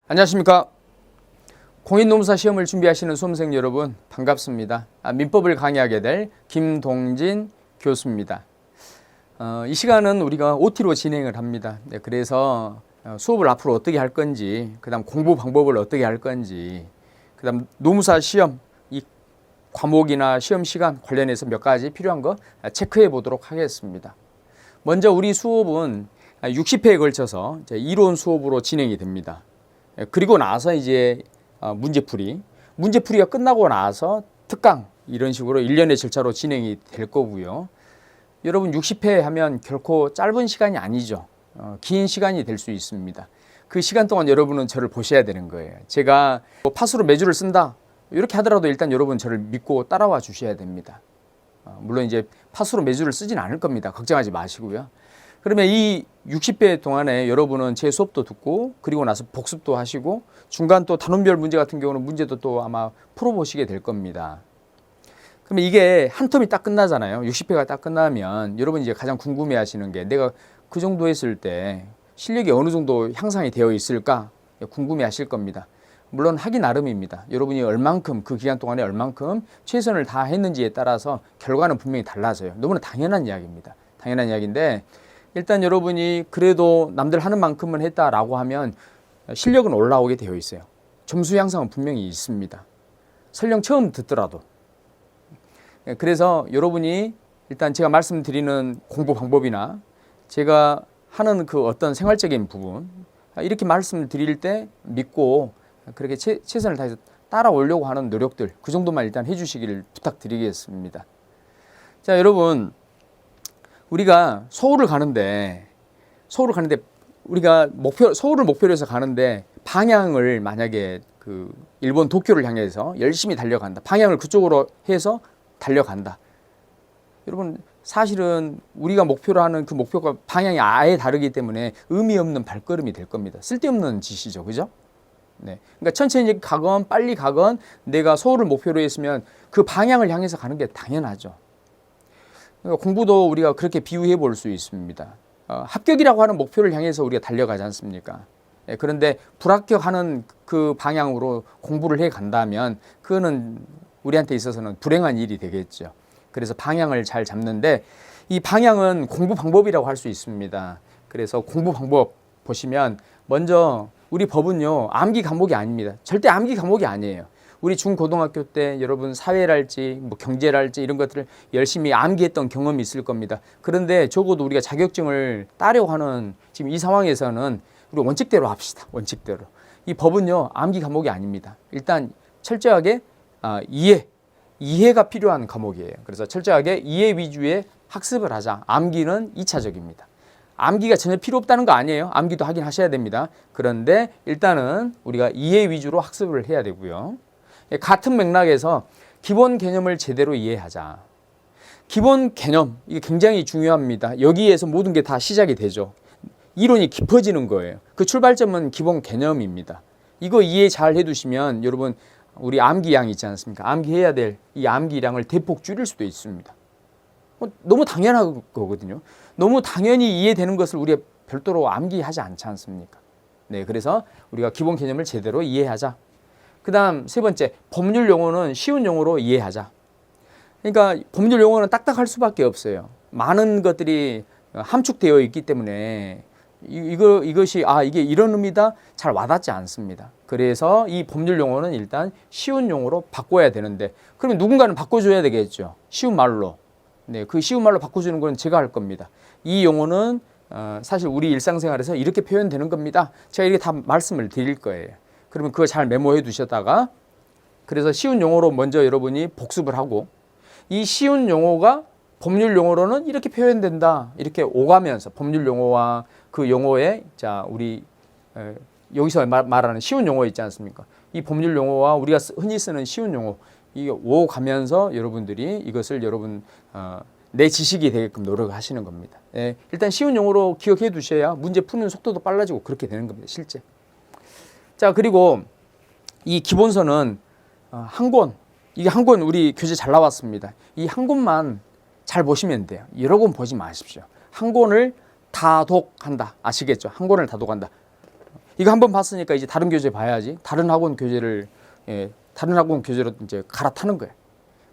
안녕하십니까. 공인노무사 시험을 준비하시는 수험생 여러분 반갑습니다. 민법을 강의하게 될 김동진 교수입니다. 이 시간은 우리가 OT로 진행을 합니다. 그래서 수업을 앞으로 어떻게 할 건지, 그 다음 공부 방법을 어떻게 할 건지, 그 다음 노무사 시험 이 과목이나 시험 시간 관련해서 몇 가지 필요한 거 체크해 보도록 하겠습니다. 먼저 우리 수업은 60회에 걸쳐서 이론 수업으로 진행이 됩니다. 그리고 나서 이제 문제풀이가 끝나고 나서 특강 이런 식으로 일련의 절차로 진행이 될 거고요. 여러분 60회 하면 결코 짧은 시간이 아니죠. 긴 시간이 될 수 있습니다. 그 시간 동안 여러분은 저를 보셔야 되는 거예요. 제가 파수로 매주를 쓴다 이렇게 하더라도 일단 여러분 저를 믿고 따라와 주셔야 됩니다. 물론 이제 파수로 매주를 쓰진 않을 겁니다. 걱정하지 마시고요. 그러면 이 60회 동안에 여러분은 제 수업도 듣고 그리고 나서 복습도 하시고 중간 또 단원별 문제 같은 경우는 문제도 또 아마 풀어보시게 될 겁니다. 그러면 이게 한 텀이 딱 끝나잖아요. 60회가 딱 끝나면 여러분 이제 가장 궁금해 하시는 게 내가 그 정도 했을 때 실력이 어느 정도 향상이 되어 있을까 궁금해 하실 겁니다. 물론 하기 나름입니다. 여러분이 얼만큼 그 기간 동안에 얼만큼 최선을 다했는지에 따라서 결과는 분명히 달라져요. 너무나 당연한 이야기입니다. 당연한 이야기인데 일단 여러분이 그래도 남들 하는 만큼은 했다라고 하면 실력은 올라오게 되어 있어요. 점수 향상은 분명히 있습니다. 설령 처음 듣더라도. 그래서 여러분이 일단 제가 말씀드리는 공부 방법이나 제가 하는 그 어떤 생활적인 부분 이렇게 말씀을 드릴 때 믿고 그렇게 최선을 다해서 따라오려고 하는 노력들 그 정도만 일단 해주시기를 부탁드리겠습니다. 자, 여러분 우리가 서울을 가는데 우리가 서울을 목표로 해서 가는데 방향을 만약에 그 일본 도쿄를 향해서 열심히 달려간다. 방향을 그쪽으로 해서 달려간다. 여러분 사실은 우리가 목표로 하는 그 목표가 방향이 아예 다르기 때문에 의미 없는 발걸음이 될 겁니다. 쓸데없는 짓이죠. 그죠? 네. 그러니까 천천히 가건 빨리 가건 내가 서울을 목표로 했으면 그 방향을 향해서 가는 게 당연하죠. 그러니까 공부도 우리가 그렇게 비유해 볼 수 있습니다. 합격이라고 하는 목표를 향해서 우리가 달려가지 않습니까? 그런데 불합격하는 그 방향으로 공부를 해 간다면 그거는 우리한테 있어서는 불행한 일이 되겠죠. 그래서 방향을 잘 잡는데 이 방향은 공부 방법이라고 할 수 있습니다. 그래서 공부 방법 보시면 먼저 우리 법은요 암기 과목이 아닙니다. 절대 암기 과목이 아니에요. 우리 중고등학교 때 여러분 사회랄지 뭐 경제랄지 이런 것들을 열심히 암기했던 경험이 있을 겁니다. 그런데 적어도 우리가 자격증을 따려고 하는 지금 이 상황에서는 우리 원칙대로 합시다. 원칙대로. 이 법은요 암기 과목이 아닙니다. 일단 철저하게 이해가 필요한 과목이에요. 그래서 철저하게 이해 위주의 학습을 하자. 암기는 2차적입니다. 암기가 전혀 필요 없다는 거 아니에요. 암기도 하긴 하셔야 됩니다. 그런데 일단은 우리가 이해 위주로 학습을 해야 되고요. 같은 맥락에서 기본 개념을 제대로 이해하자. 기본 개념, 이게 굉장히 중요합니다. 여기에서 모든 게 다 시작이 되죠. 이론이 깊어지는 거예요. 그 출발점은 기본 개념입니다. 이거 이해 잘 해두시면 여러분 우리 암기량 있지 않습니까? 암기해야 될 이 암기량을 대폭 줄일 수도 있습니다. 너무 당연한 거거든요. 너무 당연히 이해되는 것을 우리가 별도로 암기하지 않지 않습니까? 네, 그래서 우리가 기본 개념을 제대로 이해하자. 그 다음 세 번째, 법률 용어는 쉬운 용어로 이해하자. 그러니까 법률 용어는 딱딱할 수밖에 없어요. 많은 것들이 함축되어 있기 때문에 이것이 이게 이런 의미다 잘 와닿지 않습니다. 그래서 이 법률 용어는 일단 쉬운 용어로 바꿔야 되는데 그러면 누군가는 바꿔줘야 되겠죠. 쉬운 말로. 네, 그 쉬운 말로 바꿔주는 건 제가 할 겁니다. 이 용어는 사실 우리 일상생활에서 이렇게 표현되는 겁니다. 제가 이렇게 다 말씀을 드릴 거예요. 그러면 그거 잘 메모해 두셨다가 그래서 쉬운 용어로 먼저 여러분이 복습을 하고 이 쉬운 용어가 법률 용어로는 이렇게 표현된다. 이렇게 오가면서 법률 용어와 그 용어의 우리 여기서 말하는 쉬운 용어 있지 않습니까? 이 법률 용어와 우리가 흔히 쓰는 쉬운 용어 이게 오가면서 여러분들이 이것을 여러분 내 지식이 되게끔 노력하시는 겁니다. 일단 쉬운 용어로 기억해 두셔야 문제 푸는 속도도 빨라지고 그렇게 되는 겁니다. 실제. 자, 그리고 이 기본서는 한 권, 이게 한 권 우리 교재 잘 나왔습니다. 이 한 권만 잘 보시면 돼요. 여러 권 보지 마십시오. 한 권을 다독한다. 아시겠죠? 한 권을 다독한다. 이거 한번 봤으니까 이제 다른 교재 봐야지. 다른 학원 교재를 다른 학원 교재로 이제 갈아타는 거예요.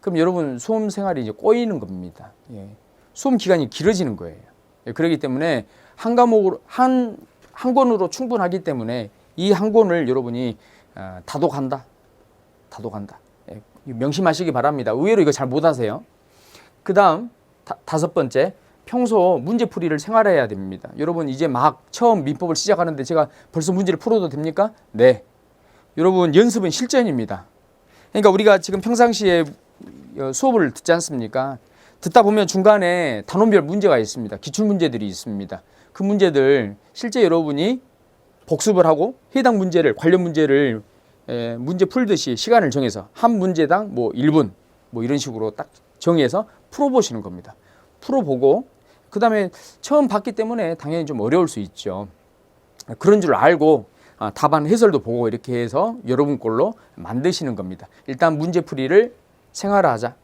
그럼 여러분 수험 생활이 이제 꼬이는 겁니다. 수험 기간이 길어지는 거예요. 그렇기 때문에 한 과목으로 한 권으로 충분하기 때문에 이 한 권을 여러분이 다독한다. 명심하시기 바랍니다. 의외로 이거 잘 못하세요. 그 다음 다섯 번째, 평소 문제풀이를 생활해야 됩니다. 여러분 이제 막 처음 민법을 시작하는데 제가 벌써 문제를 풀어도 됩니까? 네. 여러분 연습은 실전입니다. 그러니까 우리가 지금 평상시에 수업을 듣지 않습니까? 듣다 보면 중간에 단원별 문제가 있습니다. 기출문제들이 있습니다. 그 문제들 실제 여러분이 복습을 하고 해당 문제를 관련 문제를 문제 풀듯이 시간을 정해서 한 문제당 뭐 1분 뭐 이런 식으로 딱 정해서 풀어보시는 겁니다. 풀어보고 그 다음에 처음 봤기 때문에 당연히 좀 어려울 수 있죠. 그런 줄 알고 답안 해설도 보고 이렇게 해서 여러분 걸로 만드시는 겁니다. 일단 문제풀이를 생활화하자.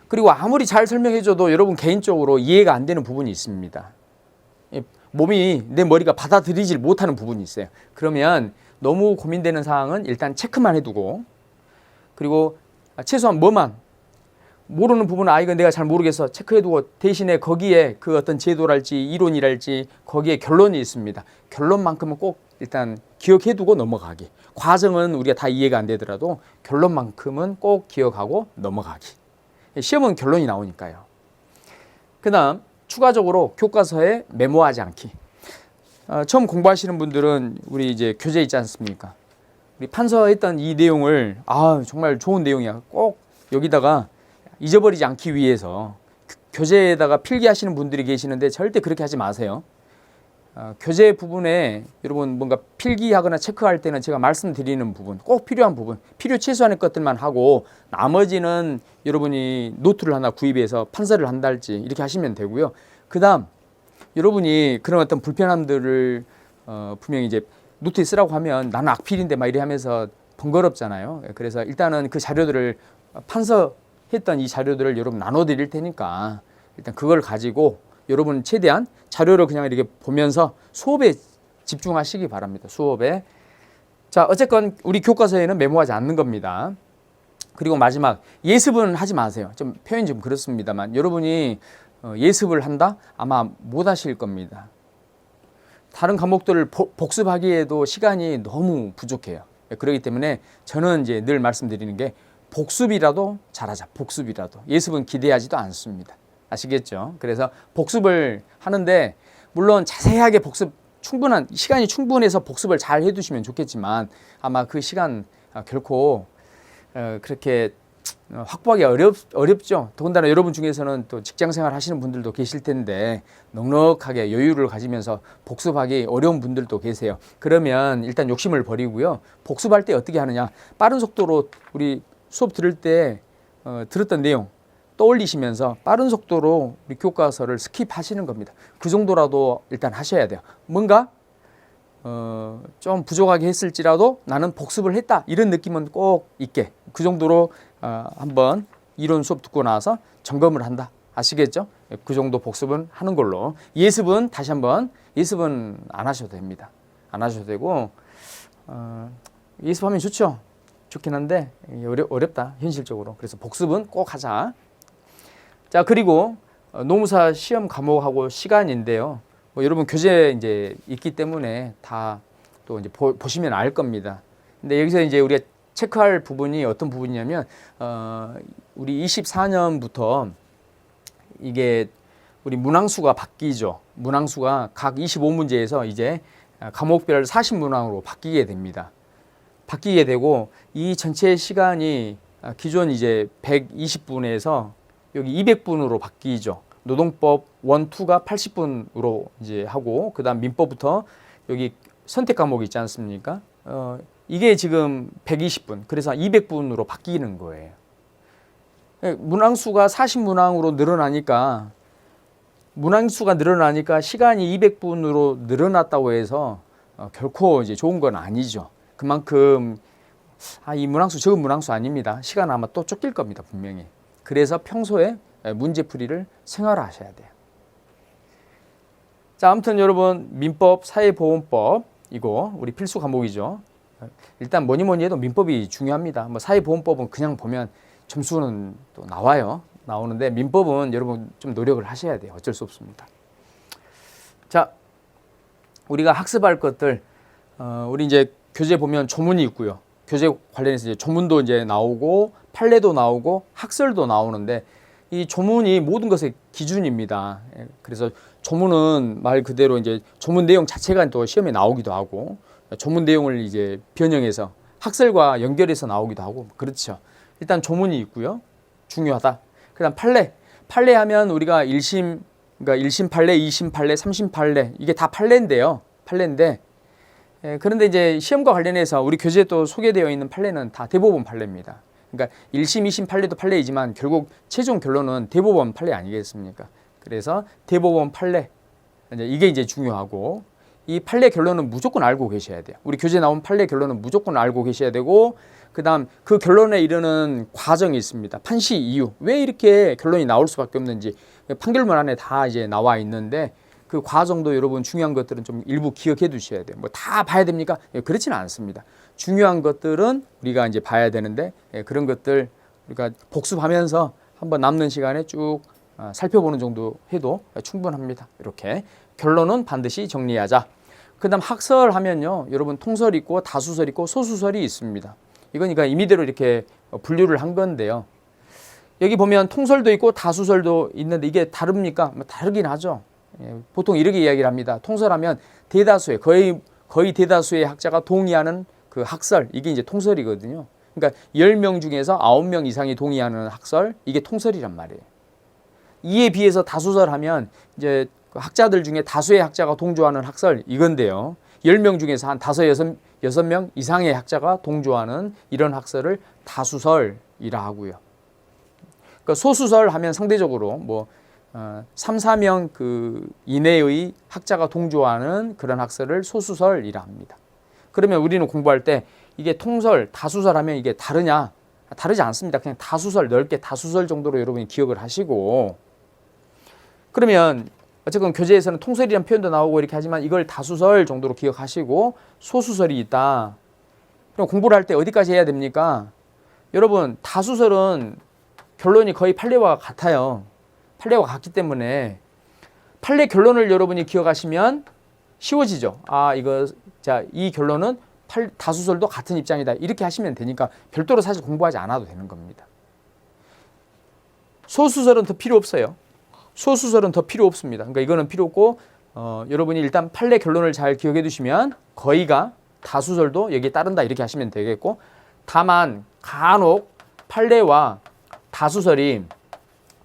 그리고 아무리 잘 설명해줘도 여러분 개인적으로 이해가 안 되는 부분이 있습니다. 몸이 내 머리가 받아들이질 못하는 부분이 있어요. 그러면 너무 고민되는 사항은 일단 체크만 해두고, 그리고 최소한 뭐만 모르는 부분은 이건 내가 잘 모르겠어 체크해두고, 대신에 거기에 그 어떤 제도랄지 이론이랄지 거기에 결론이 있습니다. 결론만큼은 꼭 일단 기억해두고 넘어가기. 과정은 우리가 다 이해가 안 되더라도 결론만큼은 꼭 기억하고 넘어가기. 시험은 결론이 나오니까요. 그 다음 추가적으로 교과서에 메모하지 않기. 처음 공부하시는 분들은 우리 이제 교재 있지 않습니까? 우리 판서했던 이 내용을 정말 좋은 내용이야. 꼭 여기다가 잊어버리지 않기 위해서 교재에다가 필기하시는 분들이 계시는데 절대 그렇게 하지 마세요. 교재 부분에 여러분 뭔가 필기하거나 체크할 때는 제가 말씀드리는 부분, 꼭 필요한 부분, 필요 최소한의 것들만 하고 나머지는 여러분이 노트를 하나 구입해서 판서를 한다 할지 이렇게 하시면 되고요. 그 다음 여러분이 그런 어떤 불편함들을 분명히 이제 노트에 쓰라고 하면 나는 악필인데 막 이래 하면서 번거롭잖아요. 그래서 일단은 그 자료들을 판서했던 이 자료들을 여러분 나눠드릴 테니까 일단 그걸 가지고 여러분 최대한 자료를 그냥 이렇게 보면서 수업에 집중하시기 바랍니다. 수업에. 자, 어쨌건 우리 교과서에는 메모하지 않는 겁니다. 그리고 마지막, 예습은 하지 마세요. 좀 표현이 좀 그렇습니다만 여러분이 예습을 한다? 아마 못 하실 겁니다. 다른 과목들을 복습하기에도 시간이 너무 부족해요. 그렇기 때문에 저는 이제 늘 말씀드리는 게 복습이라도 잘하자. 복습이라도. 예습은 기대하지도 않습니다. 아시겠죠? 그래서 복습을 하는데 물론 자세하게 시간이 충분해서 복습을 잘 해두시면 좋겠지만 아마 그 시간 결코 그렇게 확보하기 어렵죠. 더군다나 여러분 중에서는 또 직장생활 하시는 분들도 계실 텐데 넉넉하게 여유를 가지면서 복습하기 어려운 분들도 계세요. 그러면 일단 욕심을 버리고요. 복습할 때 어떻게 하느냐. 빠른 속도로 우리 수업 들을 때 들었던 내용 떠올리시면서 빠른 속도로 우리 교과서를 스킵하시는 겁니다. 그 정도라도 일단 하셔야 돼요. 뭔가 좀 부족하게 했을지라도 나는 복습을 했다 이런 느낌은 꼭 있게 그 정도로 한번 이론 수업 듣고 나서 점검을 한다. 아시겠죠? 그 정도 복습은 하는 걸로. 예습은 다시 한번 예습은 안 하셔도 됩니다. 안 하셔도 되고 예습하면 좋죠. 좋긴 한데 어렵다 현실적으로. 그래서 복습은 꼭 하자. 자, 그리고 노무사 시험 과목하고 시간인데요. 여러분 교재 이제 있기 때문에 다 또 이제 보시면 알 겁니다. 근데 여기서 이제 우리가 체크할 부분이 어떤 부분이냐면 우리 24년부터 이게 우리 문항수가 바뀌죠. 문항수가 각 25문제에서 이제 과목별 40문항으로 바뀌게 됩니다. 바뀌게 되고 이 전체 시간이 기존 이제 120분에서 여기 200분으로 바뀌죠. 노동법 1, 2가 80분으로 이제 하고 그다음 민법부터 여기 선택 과목이 있지 않습니까? 이게 지금 120분. 그래서 200분으로 바뀌는 거예요. 문항수가 40문항으로 늘어나니까 시간이 200분으로 늘어났다고 해서 결코 이제 좋은 건 아니죠. 그만큼 이 문항수 적은 문항수 아닙니다. 시간 아마 또 쫓길 겁니다. 분명히. 그래서 평소에 문제풀이를 생활화하셔야 돼요. 자, 아무튼 여러분 민법, 사회보험법 이거 우리 필수 과목이죠. 일단 뭐니 해도 민법이 중요합니다. 뭐 사회보험법은 그냥 보면 점수는 또 나오는데 민법은 여러분 좀 노력을 하셔야 돼요. 어쩔 수 없습니다. 자, 우리가 학습할 것들, 우리 이제 교재 보면 조문이 있고요. 교재 관련해서 이제 조문도 이제 나오고 판례도 나오고 학설도 나오는데 이 조문이 모든 것의 기준입니다. 그래서 조문은 말 그대로 이제 조문 내용 자체가 또 시험에 나오기도 하고 조문 내용을 이제 변형해서 학설과 연결해서 나오기도 하고 그렇죠. 일단 조문이 있고요. 중요하다. 그다음 판례 하면 우리가 1심, 그러니까 1심 판례, 2심 판례, 3심 판례 이게 다 판례인데 그런데 이제 시험과 관련해서 우리 교재에 또 소개되어 있는 판례는 다 대법원 판례입니다. 그러니까 1심, 2심 판례도 판례이지만 결국 최종 결론은 대법원 판례 아니겠습니까? 그래서 대법원 판례 이게 이제 중요하고 이 판례 결론은 무조건 알고 계셔야 돼요. 우리 교재에 나온 판례 결론은 무조건 알고 계셔야 되고 그다음 그 결론에 이르는 과정이 있습니다. 판시 이유 왜 이렇게 결론이 나올 수밖에 없는지 판결문 안에 다 이제 나와 있는데 그 과정도 여러분 중요한 것들은 좀 일부 기억해 두셔야 돼요. 뭐 다 봐야 됩니까? 그렇지는 않습니다. 중요한 것들은 우리가 이제 봐야 되는데 그런 것들 우리가 복습하면서 한번 남는 시간에 쭉 살펴보는 정도 해도 충분합니다. 이렇게 결론은 반드시 정리하자. 그다음 학설 하면요, 여러분 통설 있고 다수설 있고 소수설이 있습니다. 이거니까 임의대로 이렇게 분류를 한 건데요. 여기 보면 통설도 있고 다수설도 있는데 이게 다릅니까? 다르긴 하죠. 보통 이렇게 이야기를 합니다. 통설하면 대다수의 거의 대다수의 학자가 동의하는 그 학설 이게 이제 통설이거든요. 그러니까 10명 중에서 9명 이상이 동의하는 학설 이게 통설이란 말이에요. 이에 비해서 다수설하면 이제 학자들 중에 다수의 학자가 동조하는 학설 이건데요. 10명 중에서 한 6명 이상의 학자가 동조하는 이런 학설을 다수설이라 하고요. 그러니까 소수설 하면 상대적으로 뭐 3, 4명 그 이내의 학자가 동조하는 그런 학설을 소수설이라 합니다. 그러면 우리는 공부할 때 이게 통설, 다수설 하면 이게 다르냐? 다르지 않습니다. 그냥 다수설, 넓게 다수설 정도로 여러분이 기억을 하시고 그러면 어쨌든 교재에서는 통설이라는 표현도 나오고 이렇게 하지만 이걸 다수설 정도로 기억하시고 소수설이 있다. 그럼 공부를 할 때 어디까지 해야 됩니까? 여러분 다수설은 결론이 거의 판례와 같아요. 판례와 같기 때문에 판례 결론을 여러분이 기억하시면 쉬워지죠. 이 결론은 다수설도 같은 입장이다. 이렇게 하시면 되니까 별도로 사실 공부하지 않아도 되는 겁니다. 소수설은 더 필요 없어요. 소수설은 더 필요 없습니다. 그러니까 이거는 필요 없고 여러분이 일단 판례 결론을 잘 기억해 두시면 거의가 다수설도 여기에 따른다 이렇게 하시면 되겠고 다만 간혹 판례와 다수설이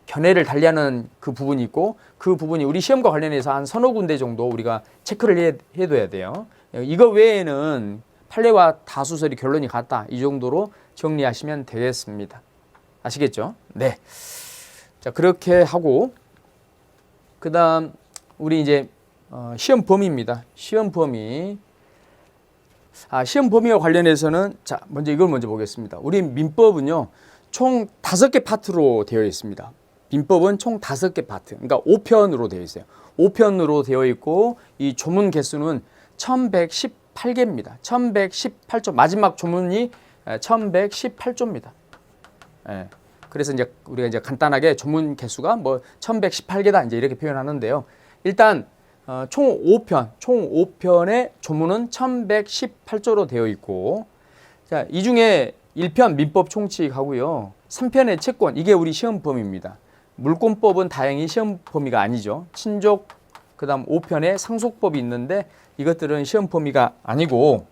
견해를 달리하는 그 부분이 있고 그 부분이 우리 시험과 관련해서 한 서너 군데 정도 우리가 체크를 해둬야 돼요. 이거 외에는 판례와 다수설이 결론이 같다. 이 정도로 정리하시면 되겠습니다. 아시겠죠? 네. 자, 그렇게 하고 그 다음 우리 이제 시험 범위입니다. 시험 범위와 관련해서는 자, 이걸 먼저 보겠습니다. 우리 민법은요. 총 5개 파트로 되어 있습니다. 민법은 총 5개 파트, 그러니까 5편으로 되어 있어요. 5편으로 되어 있고 이 조문 개수는 1118개입니다. 1118조, 마지막 조문이 1118조입니다. 예. 그래서 이제 우리가 이제 간단하게 조문 개수가 뭐 1118개다 이제 이렇게 표현하는데요. 일단 총 5편의 조문은 1118조로 되어 있고 자, 이 중에 1편 민법 총칙하고요. 3편의 채권, 이게 우리 시험 범위입니다. 물권법은 다행히 시험 범위가 아니죠. 친족, 그 다음 5편의 상속법이 있는데 이것들은 시험 범위가 아니고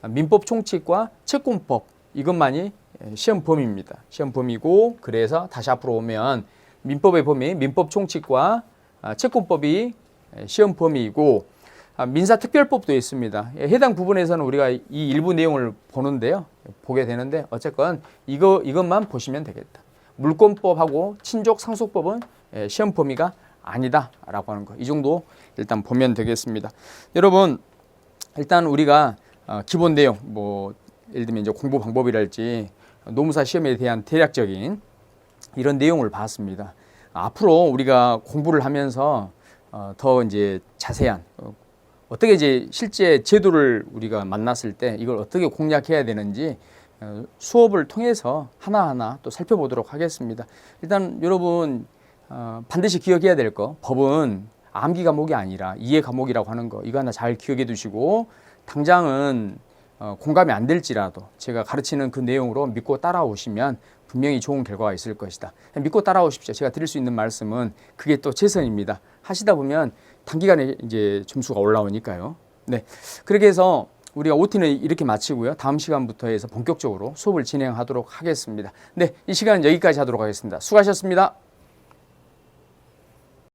민법 총칙과 채권법 이것만이 시험 범위입니다. 시험 범위고 그래서 다시 앞으로 오면 민법의 범위, 민법 총칙과 채권법이 시험 범위이고 민사특별법도 있습니다. 해당 부분에서는 우리가 이 일부 내용을 보는데요. 보게 되는데 어쨌건 이것만 보시면 되겠다. 물권법하고 친족 상속법은 시험 범위가 아니다라고 하는 거. 이 정도 일단 보면 되겠습니다. 여러분 일단 우리가 기본 내용 뭐 예를 들면 이제 공부 방법이랄지 노무사 시험에 대한 대략적인 이런 내용을 봤습니다. 앞으로 우리가 공부를 하면서 더 이제 자세한 어떻게 이제 실제 제도를 우리가 만났을 때 이걸 어떻게 공략해야 되는지 수업을 통해서 하나하나 또 살펴보도록 하겠습니다. 일단 여러분 반드시 기억해야 될 거, 법은 암기 과목이 아니라 이해 과목이라고 하는 거, 이거 하나 잘 기억해 두시고 당장은 공감이 안 될지라도 제가 가르치는 그 내용으로 믿고 따라오시면 분명히 좋은 결과가 있을 것이다. 믿고 따라오십시오. 제가 드릴 수 있는 말씀은 그게 또 최선입니다. 하시다 보면 단기간에 이제 점수가 올라오니까요. 네, 그렇게 해서 우리가 OT는 이렇게 마치고요. 다음 시간부터 해서 본격적으로 수업을 진행하도록 하겠습니다. 네, 이 시간 여기까지 하도록 하겠습니다. 수고하셨습니다.